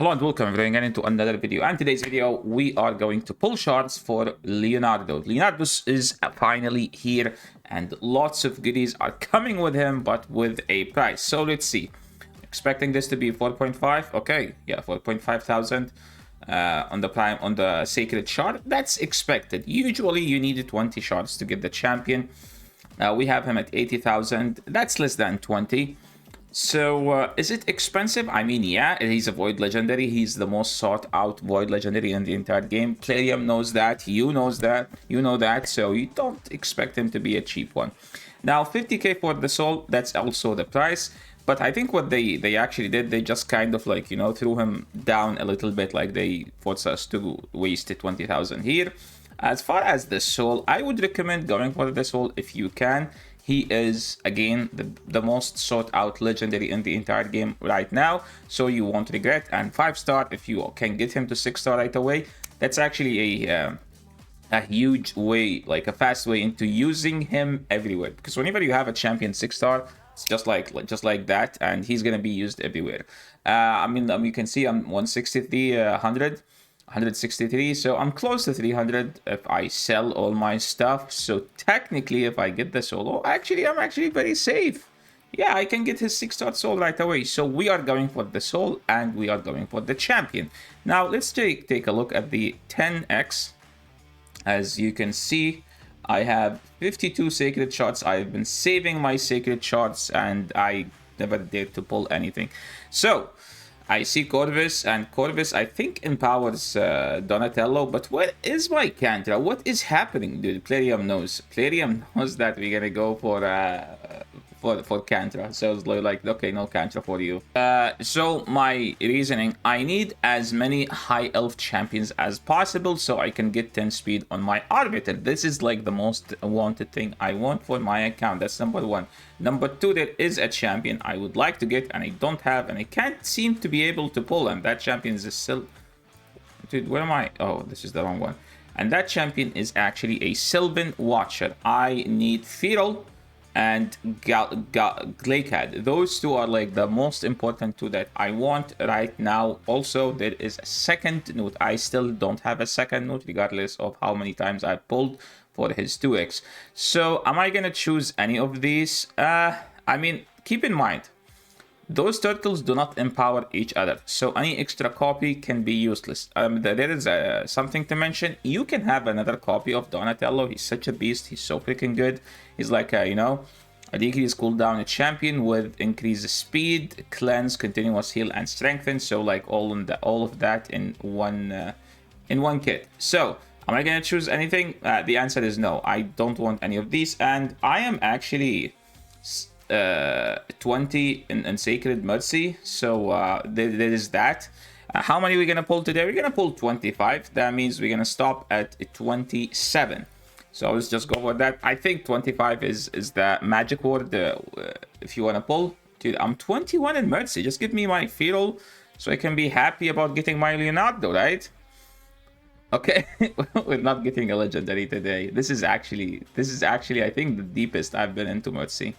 Hello and welcome everyone again into another video. And today's video, we are going to pull shards for Leonardo. Leonardo is finally here and lots of goodies are coming with him, but with a price. So let's see. Expecting this to be 4.5. Okay, yeah, 4.5 thousand on the Sacred Shard. That's expected. Usually you need 20 shards to get the champion. We have him at 80,000. That's less than 20. So, is it expensive? I mean, yeah, he's a Void Legendary. He's the most sought out Void Legendary in the entire game. Plarium knows that. You know that. So, you don't expect him to be a cheap one. Now, 50k for the soul, that's also the price. But I think what they actually did, they just kind of like, threw him down a little bit. Like, they forced us to waste 20,000 here. As far as the soul, I would recommend going for the soul if you can. He is, again, the most sought out legendary in the entire game right now, so you won't regret. And 5-star, if you can get him to 6-star right away, that's actually a huge way, like a fast way into using him everywhere. Because whenever you have a champion 6-star, it's just like that, and he's gonna be used everywhere. I mean, you can see I'm 163, 163, so I'm close to 300 if I sell all my stuff. So technically, if I get the solo, I'm actually very safe. Yeah, I can get his 6-star soul right away. So we are going for the soul and we are going for the champion. Now let's take a look at the 10x. As you can see, I have 52 sacred shards. I've been saving my sacred shards and I never dared to pull anything. So I see Corvus, and Corvus, I think, empowers Donatello, but where is my Cantra? What is happening, dude? Plarium knows. Plarium knows that we're gonna go for Cantra. So it's like, okay, no Cantra for you. So my reasoning, I need as many high elf champions as possible so I can get 10 speed on my Arbiter. This is like the most wanted thing I want for my account. That's number one. Number two, there is a champion I would like to get and I don't have, and I can't seem to be able to pull him. That champion is still... Dude, where am I? Oh, this is the wrong one. And that champion is actually a Sylvan Watcher. I need Feral and Glakead. Those two are like the most important two that I want right now. Also, there is a second note. I still don't have a second note regardless of how many times I pulled for his 2x. So am I gonna choose any of these? I mean, keep in mind, those turtles do not empower each other, so any extra copy can be useless. There is something to mention. You can have another copy of Donatello. He's such a beast. He's so freaking good. He's like a decrease cooldown champion with increased speed, cleanse, continuous heal, and strengthen. So like all of that in one kit. So am I gonna choose anything? The answer is no. I don't want any of these, and I am actually 20 in Sacred Mercy, so there is that. How many are we gonna pull today? We're gonna pull 25. That means we're gonna stop at 27. So let's just go with that. I think 25 is the magic word if you want to pull. Dude, I'm 21 in Mercy. Just give me my Feral so I can be happy about getting my Leonardo, right? Okay, we're not getting a legendary today. This is actually I think the deepest I've been into Mercy.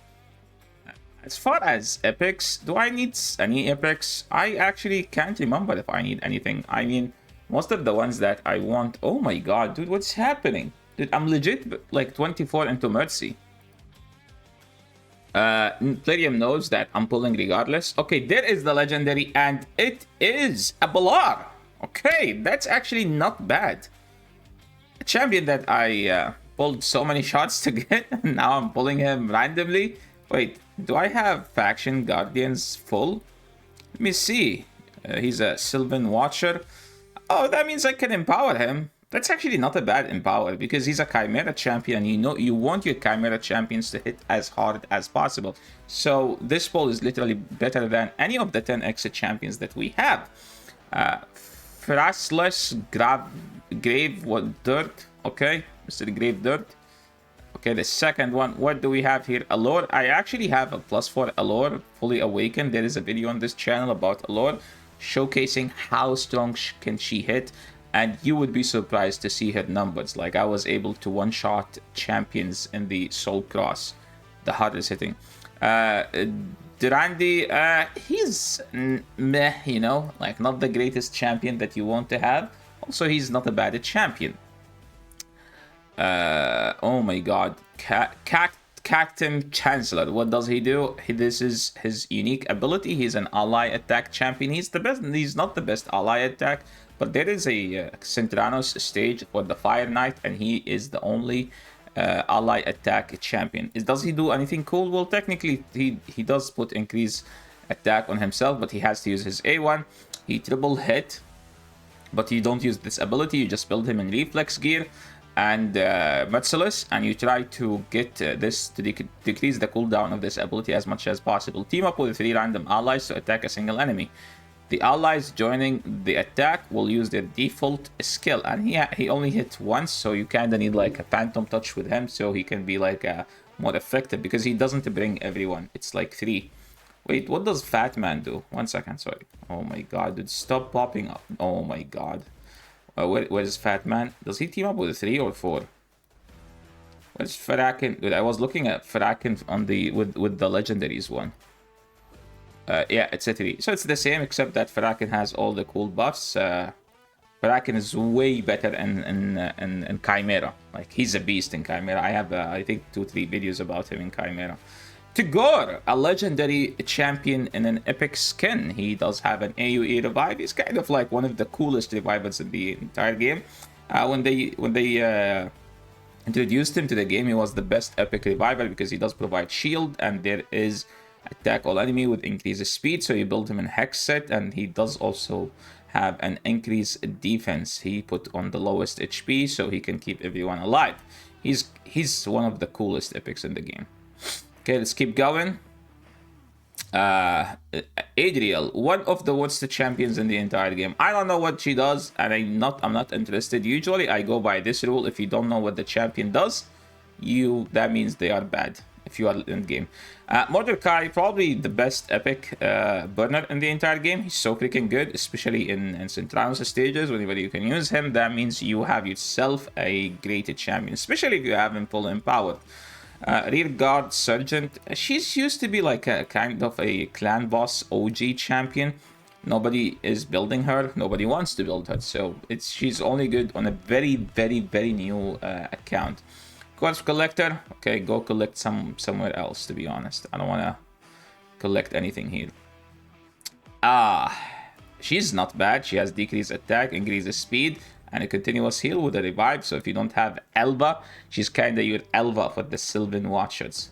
As far as epics, do I need any epics? I actually can't remember if I need anything. I mean, most of the ones that I want... Oh my god, dude, what's happening? Dude, I'm legit like 24 into Mercy. Plarium knows that I'm pulling regardless. Okay, there is the legendary, and it is a Balar. Okay, that's actually not bad. A champion that I pulled so many shots to get, and now I'm pulling him randomly. Wait, do I have Faction Guardians full? Let me see. He's a Sylvan Watcher. Oh, that means I can empower him. That's actually not a bad empower because he's a Chimera champion. You want your Chimera champions to hit as hard as possible. So this pull is literally better than any of the 10x champions that we have. Frastless Grave Dirt. Okay, Mr. Grave Dirt. Okay, the second one, what do we have here? Allure. I actually have a +4 Allure, fully awakened. There is a video on this channel about Allure, showcasing how strong can she hit, and you would be surprised to see her numbers. Like, I was able to one-shot champions in the Soul Cross, the hardest hitting. Durandi, he's meh, you know, like not the greatest champion that you want to have. Also, he's not a bad champion. Oh my god. Cactum Chancellor. What does he do? This is his unique ability. He's an ally attack champion. He's the best. He's not the best ally attack, but there is a Centranos stage for the Fire Knight, and he is the only ally attack champion. Does he do anything cool? Well, technically, he does put increased attack on himself, but he has to use his A1. He triple hit, but you don't use this ability. You just build him in reflex gear and Merciless, and you try to get this to decrease the cooldown of this ability as much as possible. Team up with 3 random allies to attack a single enemy. The allies joining the attack will use their default skill, and he only hit once, so you kind of need like a phantom touch with him so he can be like more effective, because he doesn't bring everyone. It's like 3. Wait, what does Fat Man do? 1 second, sorry. Oh my god, dude, stop popping up. Oh my god. Where's Fat Man? Does he team up with 3 or 4? Where's Farakin? Dude, I was looking at Farakin on the with the legendaries one. Yeah, it's a 3. So it's the same, except that Farakin has all the cool buffs. Farakin is way better in Chimera. Like, he's a beast in Chimera. I have, I think, 2-3 videos about him in Chimera. Tagore, a legendary champion in an epic skin. He does have an AoE revive. He's kind of like one of the coolest revivals in the entire game. When they introduced him to the game, he was the best epic revival because he does provide shield, and there is attack all enemy with increased speed. So you build him in hex set, and he does also have an increased defense. He put on the lowest HP so he can keep everyone alive. He's one of the coolest epics in the game. Okay, let's keep going. Adriel, one of the worst champions in the entire game. I don't know what she does, and I'm not interested. Usually, I go by this rule: if you don't know what the champion does, that means they are bad. If you are in game, Mordecai, probably the best epic burner in the entire game. He's so freaking good, especially in Centranos stages. Whenever you can use him, that means you have yourself a great champion, especially if you have him full empowered. Rear Guard Sergeant, she's used to be like a kind of a clan boss OG champion. Nobody is building her, nobody wants to build her, so she's only good on a very new account. Quartz Collector, okay, go collect somewhere else, to be honest. I don't want to collect anything here. She's not bad. She has decreased attack, increased speed, and a continuous heal with a revive. So if you don't have Elva, she's kind of your Elva for the Sylvan Watchers.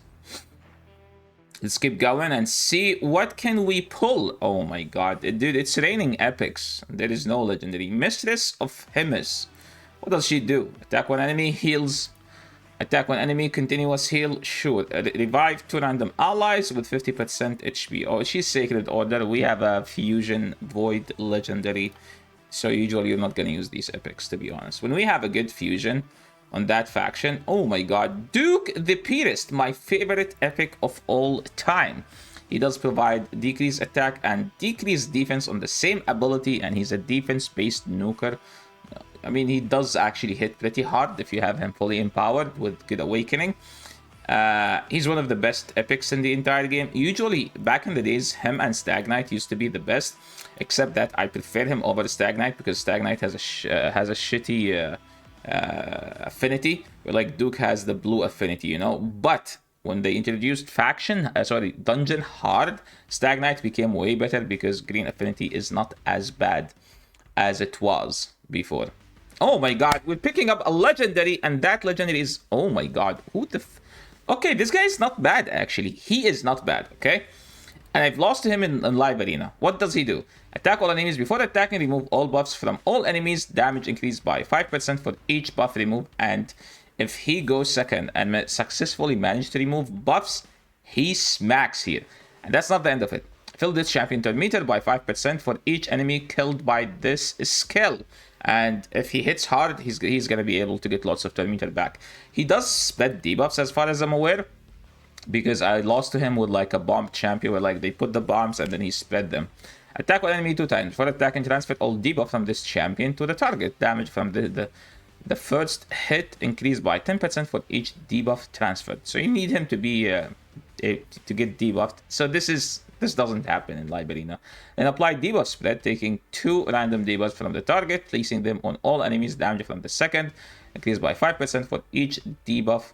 Let's keep going and see what can we pull. Oh my god, dude, it's raining epics. There is no legendary. Mistress of Hemis. What does she do? Attack one enemy, heals. Attack one enemy, continuous heal. Sure. Revive 2 random allies with 50% HP. Oh, she's Sacred Order. We have a Fusion Void legendary. So usually you're not going to use these epics, to be honest. When we have a good fusion on that faction, oh my god, Duke the Purist, my favorite epic of all time. He does provide decreased attack and decreased defense on the same ability, and he's a defense-based nuker. I mean, he does actually hit pretty hard if you have him fully empowered with Good Awakening. He's one of the best epics in the entire game. Usually, back in the days, him and Stag Knight used to be the best, except that I prefer him over Stag Knight because Stag Knight has a shitty affinity, where like Duke has the blue affinity, you know. But when they introduced Dungeon Hard, Stag Knight became way better because green affinity is not as bad as it was before. Oh my god, we're picking up a legendary, and that legendary is, oh my god, who the okay, this guy is not bad, actually. He is not bad, okay? And I've lost to him in live arena. What does he do? Attack all enemies. Before attacking, remove all buffs from all enemies. Damage increased by 5% for each buff removed. And if he goes second and successfully managed to remove buffs, he smacks here. And that's not the end of it. Fill this champion turn meter by 5% for each enemy killed by this skill. And if he hits hard, he's going to be able to get lots of turn meter back. He does spread debuffs as far as I'm aware, because I lost to him with like a bomb champion where like they put the bombs and then he spread them. Attack one enemy 2 times. For attacking, transfer all debuff from this champion to the target. Damage from the first hit increased by 10% for each debuff transferred. So you need him to be to get debuffed. So this doesn't happen in Live Arena. And apply debuff spread, taking 2 random debuffs from the target, placing them on all enemies. Damage from the second increased by 5% for each debuff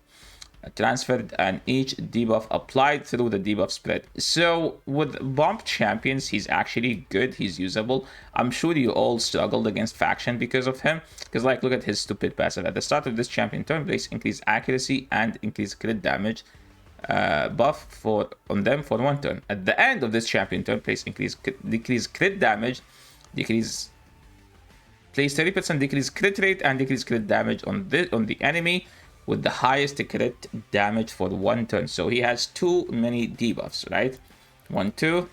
transferred and each debuff applied through the debuff spread. So with bump champions, he's actually good, he's usable. I'm sure you all struggled against faction because of him, because like look at his stupid passive. At the start of this champion turn, place increase accuracy and increase crit damage buff on them for 1 turn. At the end of this champion turn, place decrease crit damage, place 30% decrease crit rate and decrease crit damage on the enemy with the highest crit damage for 1 turn. So he has too many debuffs, right? 1, 2,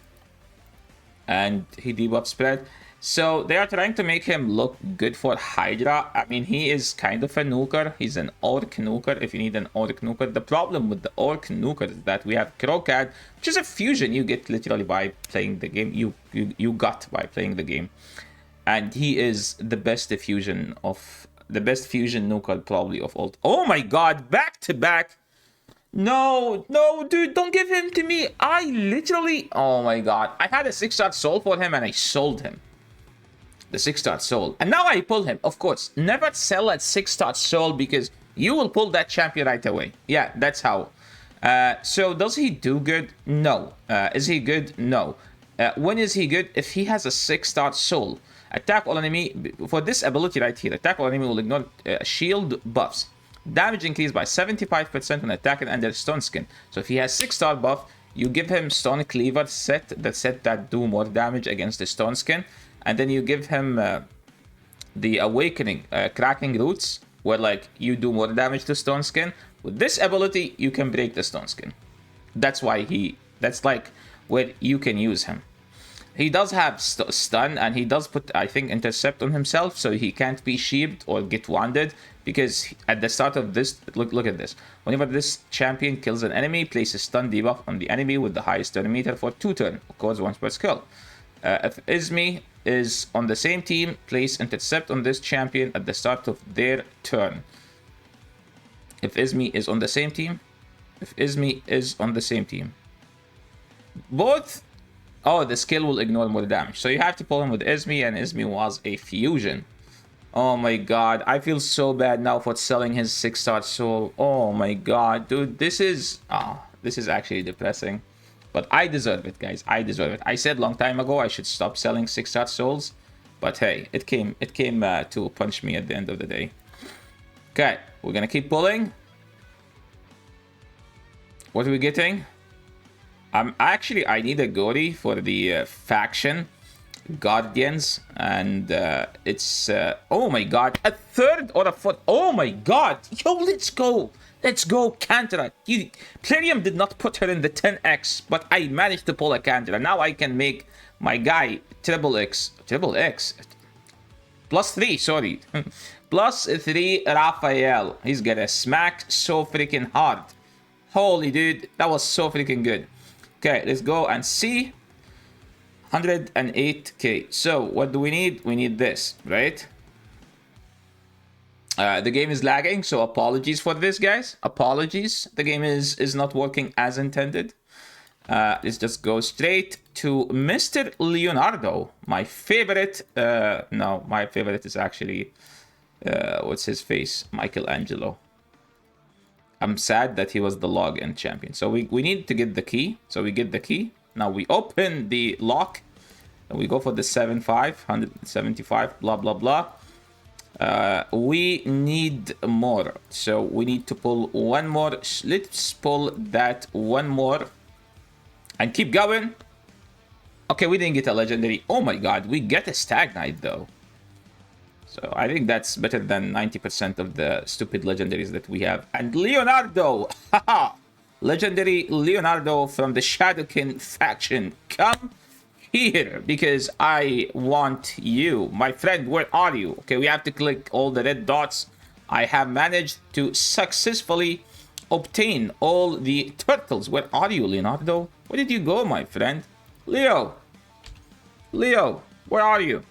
and he debuff spread. So they are trying to make him look good for Hydra. I mean, he is kind of a nuker. He's an orc nuker if you need an orc nuker. The problem with the orc nuker is that we have Krokad, which is a fusion you get literally by playing the game. You got by playing the game. And he is the best fusion nuker probably of all. Oh my god, back to back. No, dude, don't give him to me. I literally, oh my god, I had a 6-star soul for him and I sold him. The 6-star soul. And now I pull him. Of course, never sell at 6-star soul because you will pull that champion right away. Yeah, that's how. So does he do good? No. Is he good? No. When is he good? If he has a 6-star soul. Attack all enemy, for this ability right here, attack all enemy will ignore shield buffs. Damage increased by 75% when attacking under Stone Skin. So if he has 6-star buff, you give him Stone Cleaver set that do more damage against the Stone Skin. And then you give him the Awakening, Cracking Roots, where like you do more damage to Stone Skin. With this ability, you can break the Stone Skin. That's why that's like where you can use him. He does have stun, and he does put, I think, intercept on himself, so he can't be sheeped or get wounded, because at the start of this, look at this. Whenever this champion kills an enemy, place a stun debuff on the enemy with the highest turn meter for 2 turns, of course, once per skill. If Izmi is on the same team, place intercept on this champion at the start of their turn. If Izmi is on the same team, both. Oh, the skill will ignore more damage. So you have to pull him with Izmi, and Izmi was a fusion. Oh my god, I feel so bad now for selling his 6-star soul. Oh my god, dude, this is actually depressing. But I deserve it, guys. I deserve it. I said long time ago I should stop selling 6-star souls, but hey, it came to punch me at the end of the day. Okay, we're gonna keep pulling. What are we getting? I need a Gori for the faction Guardians, and it's oh my god, a 3rd or a 4th. Oh my god, yo, let's go Cantera. Plarium did not put her in the 10x, but I managed to pull a Cantera. Now I can make my guy triple X +3, sorry. +3 Raphael. He's gonna smack so freaking hard. Holy dude, that was so freaking good. Okay, let's go and see. 108k. So what do we need? We need this, right? The game is lagging, so apologies for this, guys. Apologies. The game is not working as intended. Let's just go straight to Mr. Leonardo. My favorite. No, my favorite is actually what's his face? Michelangelo. I'm sad that he was the login champion. So we need to get the key. So we get the key. Now we open the lock. And we go for the 175, blah, blah, blah. We need more. So we need to pull one more. Let's pull that one more. And keep going. Okay, we didn't get a legendary. Oh my god, we get a Stagnite though. So I think that's better than 90% of the stupid legendaries that we have. And Leonardo! Haha! Legendary Leonardo from the Shadowkin faction. Come here, because I want you. My friend, where are you? Okay, we have to click all the red dots. I have managed to successfully obtain all the turtles. Where are you, Leonardo? Where did you go, my friend? Leo, where are you?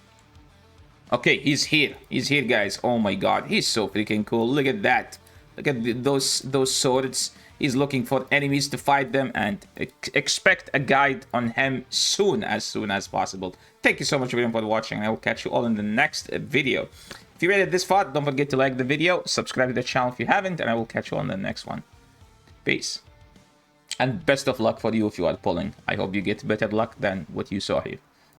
Okay, he's here. He's here, guys. Oh my god, he's so freaking cool. Look at that. Look at those swords. He's looking for enemies to fight them, and expect a guide on him as soon as possible. Thank you so much everyone for watching, and I will catch you all in the next video. If you made it this far, don't forget to like the video, subscribe to the channel if you haven't, and I will catch you on the next one. Peace. And best of luck for you if you are pulling. I hope you get better luck than what you saw here.